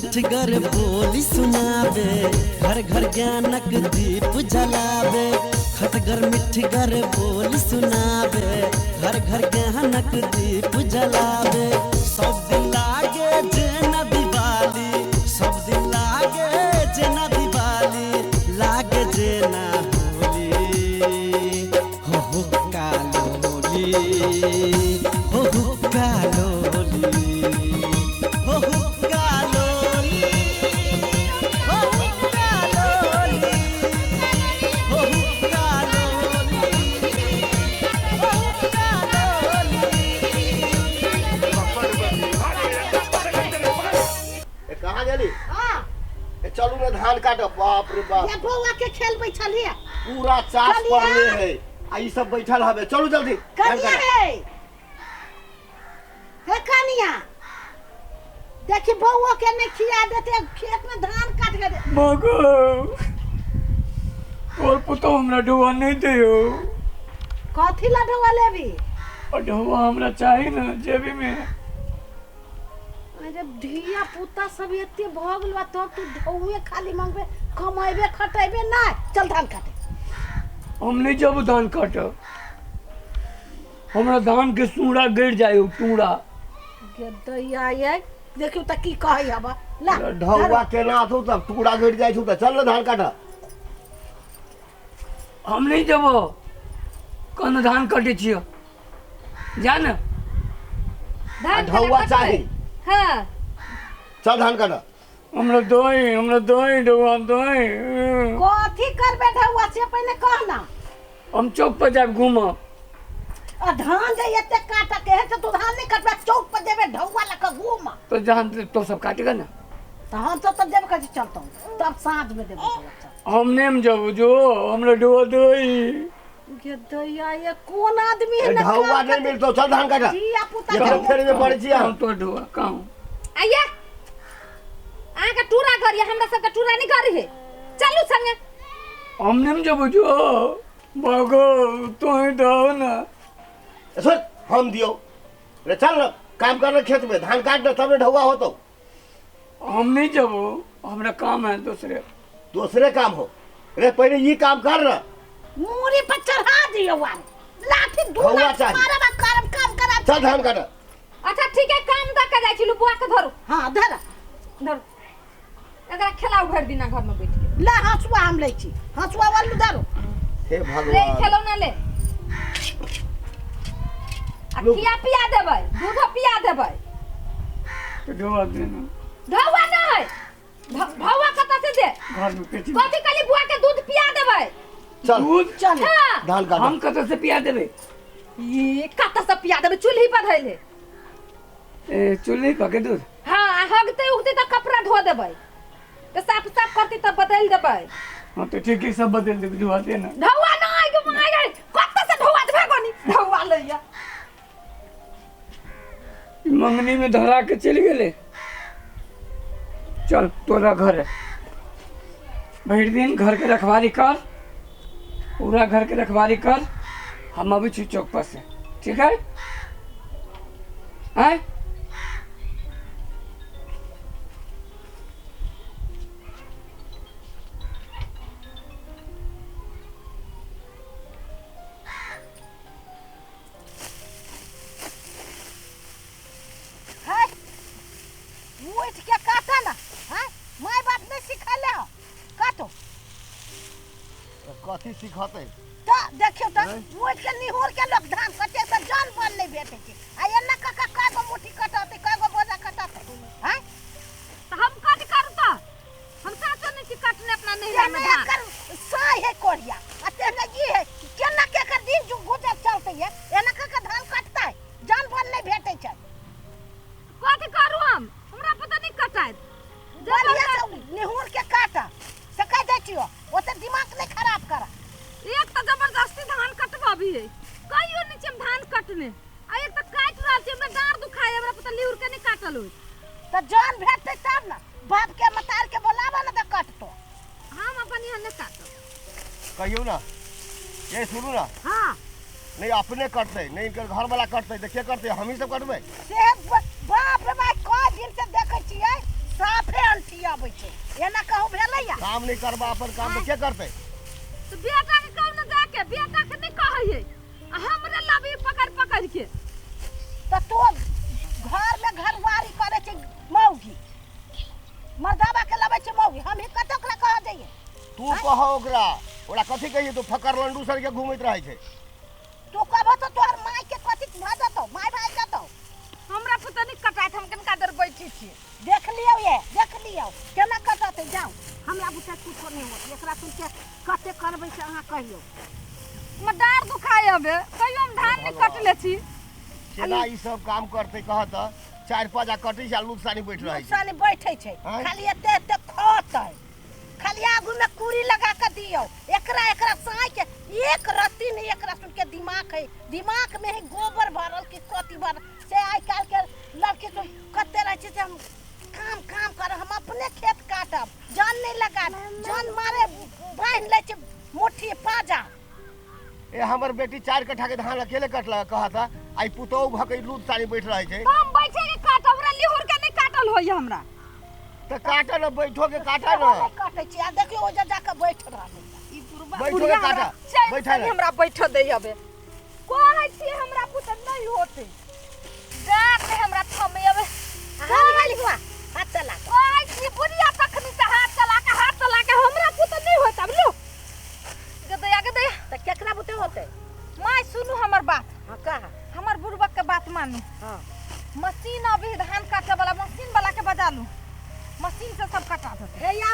मिठगर बोली सुनावे, घर घर ज्ञानक दीप जलावे। खटगर मिठगर बोली सुनावे, घर घर ज्ञानक दीप जलावे। सब दिन लागे जेना दिवाली, सब दिन लागे जेना दिवाली, लागे जेना होली। हो कालोली, हो कालोली, हो कालोली, हो कालोली, हो कालोली, कहाँ गेली? चलू ना धान काट। बाप रे बाप, ये बउआ के खेल बैठल है। पूरा चास कनिया। पड़ले है। आई सब बैठल हवे, चलू जल्दी धान कनिया काट। है, हे कनिया, देखी बउआ के नहीं खिया देते, खेत में धान काट के दे। मगो और पुतो हमरा ढुआ नहीं दियो। कथी ला ढवा लेबी? और ढुआ हमरा चाहिए ना जेबी में। अरे धिया पुता सब एते भगल बा, तब तू ढौए खाली मांगबे, कमाइबे खटाइबे ना। चल धान काटे। हम नहीं जब धान काट, हमरा धान के सूड़ा गिर जाए टूड़ा। गदैया ये देखियो त की कहै हबा। ला ढौआ केना थू तब टुकड़ा गिर जाय छु त चल ना धान काट। हम नहीं जब कौन धान काटे छियो जान। ढौआ चाही। हां चल धान काट। हमरा दोई ढुआ दोई। कथी करबे ढौआ से पहले कहना। हम चौक पर जाब घूम। आ धान जे एते काट के है त तू धान नहीं काटबे, चौक पर जेबे ढौआ ला के घूम। तो जान तो सब काटेगा ना। त हम तो जेबे के चलतो, तब साँझ में देबे ढौआ। हम नेम जब जो हमरा ढुआ दोई। गदैया ये कौन आदमी है? ढौआ नहीं मिलतो, चल धान काट। धिया पुता ये के फेर में पड़े छी हम हम। तो ढुआ कहूं आइया आके टूरा करिए, हमरा सबके टूरा नहीं करी है। चलू संगे। हम नेम जब जो मगो तो ही दो ना। सुन हम दियो रे, चल ना काम कर खेत में, धान काट दे तब ढौआ होतो। हम नहीं जब हमरा काम है दूसरे। दूसरे काम हो रे, पहले ये काम कर ना। मूरी पर चढ़ा दियो वाल लाठी ढौआ दूला चाहिए। मारा बा काम करा। चल धान काट। अच्छा ठीक है, काम द के जाय छी। बुआ के धरू हां धर धरू, एकरा खिलाऊ भर दिना घर में बैठ के। ले हंसुआ हम ले छी, हंसुआ वालू धरो। हे ले भगवान, खिलौना ले। आ लो। खिया पिया देबै, दूध पिया देबै। तो ढुआ देना ढौआ ना है, ढौआ कत से दे? घर में पेची कथी कली बुआ के दूध पिया देबै। चल दूध चल हां धान काट। हम कत से पिया देबे। ये कत से पिया देबै? चूल्ही पर धैले। ए चुल्ही पके दूध। हां हगते उगते त कपड़ा धो देबै, तो साफ साफ करती तब बदल देबै। हाँ तो ठीक है सब बदल देबे ढुआ देना। ढौआ ना है कि माय गई कत से ढौआ देबै कोनी? ढौआ लइया मंगनी में धरा के चल गेले। चल तोरा घर है, भर दिन घर के रखवारी कर, पूरा घर के रखवारी कर। हम अभी छी चौक पर से, ठीक है? हैं? है उठ के काटा ना। हां माय बाप ने सिखाले हो काटो। कथी सिखते? तो देखियो त उठ के निहोर के लोग धान कटे से जान बन नहीं भेटे छै। आ एना का गो मुट्ठी कटते, का गो बोझा कटते। हैं तो हम कट करू तो हम साथ नहीं कि कटने अपना नहीं ये में नया धान। कर साई है कोरिया। अते लगी है केना के कर दिन जो गुजर चलते है, एना का धान कटता है, जान बन नहीं भेटे छै। कथी करू हम? हमरा पता नहीं कटाय। बढ़िया से निहोर के काटा सका देतियो, ओते दिमाग नहीं खराब करा। एक तो जबरदस्ती धान कटवा भी है, कहियो नीचे हम धान कटने आ एक तो काट रहल छी, हमरा डार दुखाय, हमरा पता लिउर के नहीं काटल होय। तो जान भेटते तब ना बाप के मतार के बोलावा ना तो कटतो। हम अपन यहाँ नहीं काटब। कहियो ना, ये सुनू ना, हां नहीं अपने कटते, नहीं इनकर घर वाला कटते, देखिए करते, हम ही सब कटबे। से बाप रे भाई को दिन से देखे छियै साफे आबै छै एना कहू भेलैया काम नहीं करबा अपन काम तो क्या करते तो बेटा के कहू न जाके बेटा के नहीं कहै हमरे लबी पकड़ पकड़ के त तो घर में घरवारी करे छै मौगी मर्दावा के लबै छै मौगी हम ही कतक ला कह दइए तू कहो ओकरा कथी कहिए तू फकर लंडू सर के घूमत रहे छै तू कहबो तो तोहर माय के कथी भ जतौ माय भाई जतौ हमरा पता नहीं कटात हम कनका देर बैठी छी देख लियो केना कटते जाओ हमरा बुते कुछो नहीं होत एकरा तुम के कते करबै से अहाँ कहियो हम डार दुखाय हबे कहियो हम धान नहीं कटले छी केना ई सब काम करते कहत 4-5 कटी से लूट सानी बैठ रहे छै सानी बैठे छै हाँ? खाली एते खोतै खाली आगू में कुरी लगा के दियो एकरा साई के एक रत्ती नहीं एकरा सुन के दिमाग में ही गोबर भरल की कथी भरल से आइ काल के लड़की तो कते रह छै से हम काम कर हम अपने खेत काटब जान नहीं लगा जान मारे बांध ले छै मुट्ठी पाजा ए हमर बेटी 4 कट्ठा के धान अकेले कटला कहता आई पुतौ भकै लूट सानी बैठ रहे छै हम बैठे के काट हमरा लिहुर के नहीं काटल होय हमरा त काटा न बैठो के काटा न काटे छी आ देखियो ओजा जाके बैठ रहल ई पुरबा बैठो के काटा बैठा नहीं हमरा बैठ दे हबे कहै छी हमरा पुत नहीं होते जात में हमरा थमे हबे हाली हुआ हाथ चला कहै छी बुढ़िया तखनी से हाथ चला के हमरा पुत नहीं होता लो गदे त केकरा बुते होते माय सुनु हमर बात हां कहा हमर बुढ़बक के बात मानू हां मशीन अभी धान काटे वाला मशीन वाला के बजा लू मशीन से सब कटा देते हे या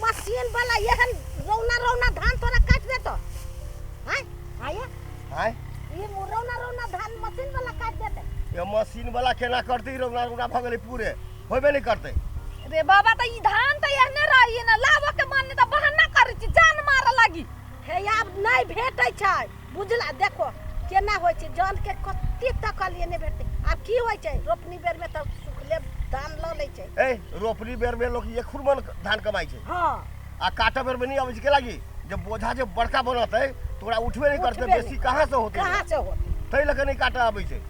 मशीन वाला एहन रौना धान तोरा काट देतो हैं आया हाय ये रौना धान मशीन वाला काट देते ये मशीन वाला केना करते रोना भगले पूरे होबे नहीं करते रे बाबा त ई धान त एहने रही न लाबो के मन त बहाना करै छी जान मार लागी हे या नहीं भेटै छै बुझला देखो केना होय छै जान के कत्ते तक लिए नहीं भेटै आ की होय छै रोपनी बेर में त सुखले धान ल लै छै ए रोपनी बेर में लोग ये खुरमन धान कमाई छै हां आ काटा बेर में नहीं आवे छै के लागी जब बोझा जब बड़का बनतै तोरा उठबे नहीं करते बेसी कहां से होते कहां से होते तै लगे नहीं काटा आवे छै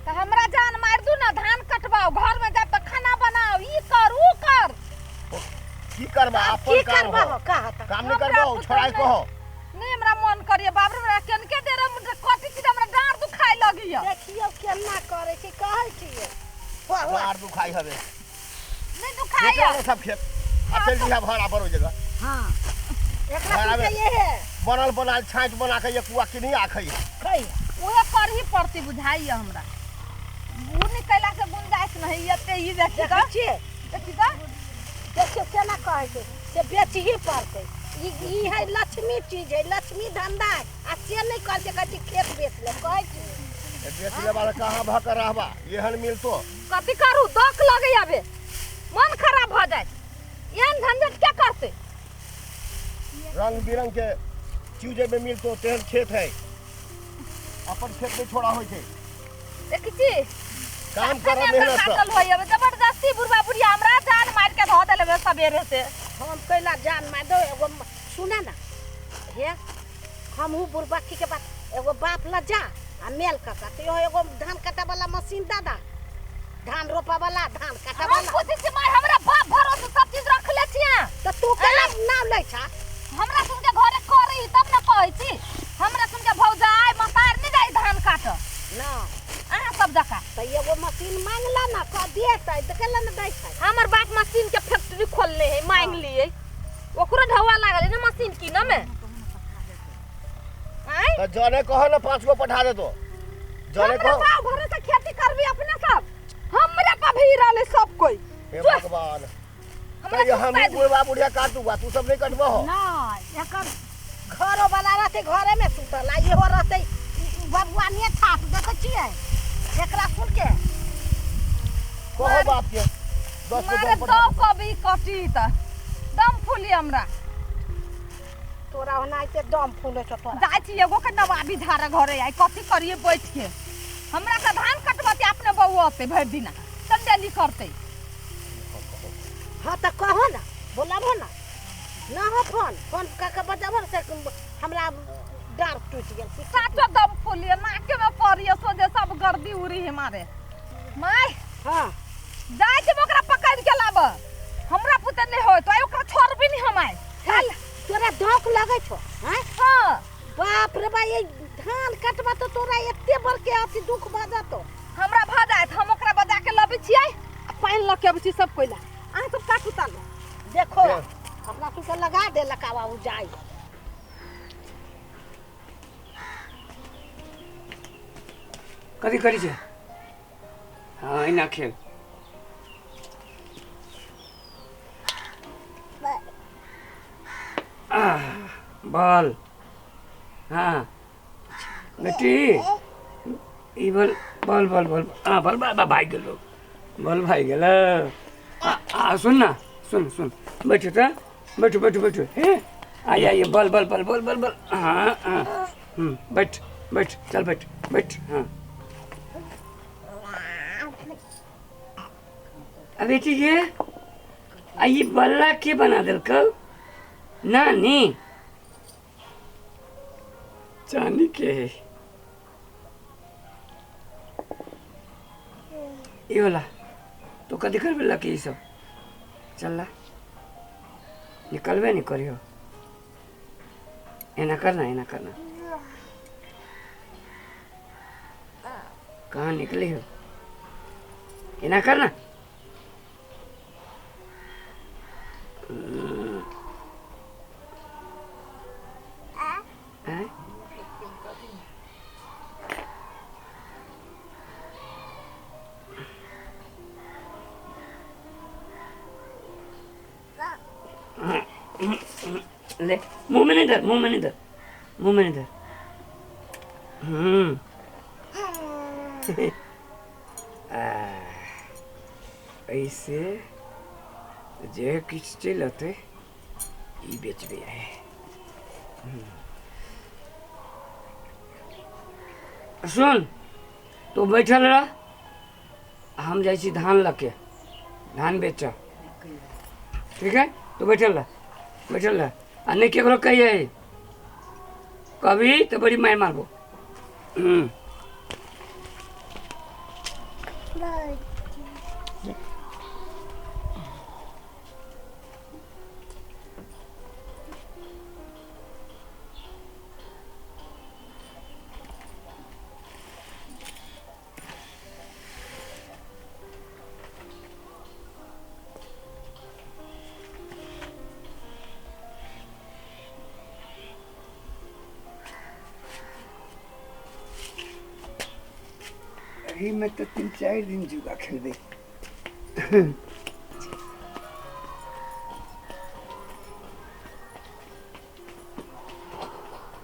त हमरा जान मार दू न धान कटवाओ घर में जा त खाना बनाओ ई कर ऊ कर की करबा अपन काम हो कहा त काम नहीं करबो छोड़ाई कहो नहीं हमरा मन करिए बाप रे हमरा केनके देर मुझे कथि छी हमरा डार दुखाय लगिया देखियो केना करे छै कहै छियै वाह वाह लार दुखाई हवे नहीं दुखाय देखो सब खेत आ चल दिया भाड़ा पर हो जगह हां एकरा तो ये है बनल बनाल छांच बना के ये कुआ के नहीं आखई खई ओहे कर ही पड़ती बुझाइए हमरा ऊ निकला से गुंजाइश नहीं एते ही देखी त देखिए देखी त देखियो केना कहै छै से बेची ही पड़तै ई है लक्ष्मी चीज है लक्ष्मी धंधा है आ से नहीं कर के कहै खेत बेच ले कहै छी ए बेच ले वाला कहां भकर रहबा एहन मिलतो कथी करू दक लगे आबे मन खराब भ जाए एहन झंझट क्या करते रंग बिरंग के चीजें में मिलतो तेहन खेत है अपन खेत में छोड़ा होय छै देखी छी काम कर मेहनत से काटल होय अब जबरदस्ती बुढ़वा बुढ़िया हमरा जान मार के धो देले सबेरे से हम कैला जान मार दो एगो सुना ना हे हमहू बुढ़बाकी के बात एगो बाप ला जा आ मेल काका तो एगो धान काटा वाला मशीन दादा धान रोपा वाला धान काटा हम वाला पूछे छी माय हमरा बाप भरोसे सब चीज रख ले छिए तो तू केना नाम लै छा हमरा सुन के घरे करई तब न कहै छी हमरा सुन के भौजाई मतार नहीं जाई धान काट ना अहाँ सब जका तो एगो मशीन मांगला ना का देतै तो केला न दै छै हमर बाप मशीन के फैक्ट्री खोलले है मांग लिए ओकरो ढवा लागल है ना मशीन की न में आई तो जाने कहो ना 5 गो पठा दे तो जाने हमरा कहो गाँव भरे से खेती करबी अपने सब हमरे पर भी रहले सब कोई हे जो भगवान हमरा ये हम सुस्ताई बुढ़वा बुढ़िया काटूगा तू सब नहीं कटबो हो ना एकर घरो वाला रहते घरे में सुतल आ इहो रहते भगवानिए ठाठ देखै छियै एकरा सुन के कहो बाप के 10 मारे गो दो पठा कभी कटी त दम फूली हमरा तोरा ओनाइते दम फूले छ तोरा जाय छी एगो के नवाबी धारा घरे आई कथी करिए बैठ के हमरा से धान कटवाते अपने बउआ पे भर दिना संडेली करते हाँ तो कहो ना बोलाबो ना ना हो फोन का बजाबो से हमरा डार टूट गेल साचो दम फूलिए नाके में पड़िए सोजे सब गर्दी उड़ी हमारे माय हाँ जाय छी ओकरा पकड़ के ला लगे छो हैं हाँ बाप रे बा ये धान कटवा तो तोरा एते बर के अति दुख भ जातो हमरा भ जात हम ओकरा बजा के लबे छियै आ पानी ल के अबै छी सब कोइला अहाँ सब काटू तालो देखो अपना तू के लगा दे लकावा उ जाई कथी करी छै हाँ एना खेल बॉल हाँ बेटी ई बॉल बॉल बॉल बॉल हाँ बॉल भाग गेलो बॉल भाग गेल सुन ना सुन सुन बैठो तो बैठो बैठो बैठो हे आइए ball ball ball ball ball ball हाँ हाँ बैठ बैठ चल बैठ बैठ हाँ बेटी ये ये बल्ला के बना दिलकौ नानी चांदी के है ये वाला तो कदी करबे लकी सब चल निकलबे नहीं करियो एना करना कहाँ निकली हो एना करना ले मुंह में नहीं धर मुंह में नहीं धर मुंह में नहीं धर ऐसे जे किछ चलते ई बेचबे है सुन तो बैठल रह हम जाइ छी धान लके धान बेच ठीक है तो बैठल रह आ नहीं केकरो कहिए कभी तो बड़ी मार मारबो में तो 3-4 दिन जुआ खेल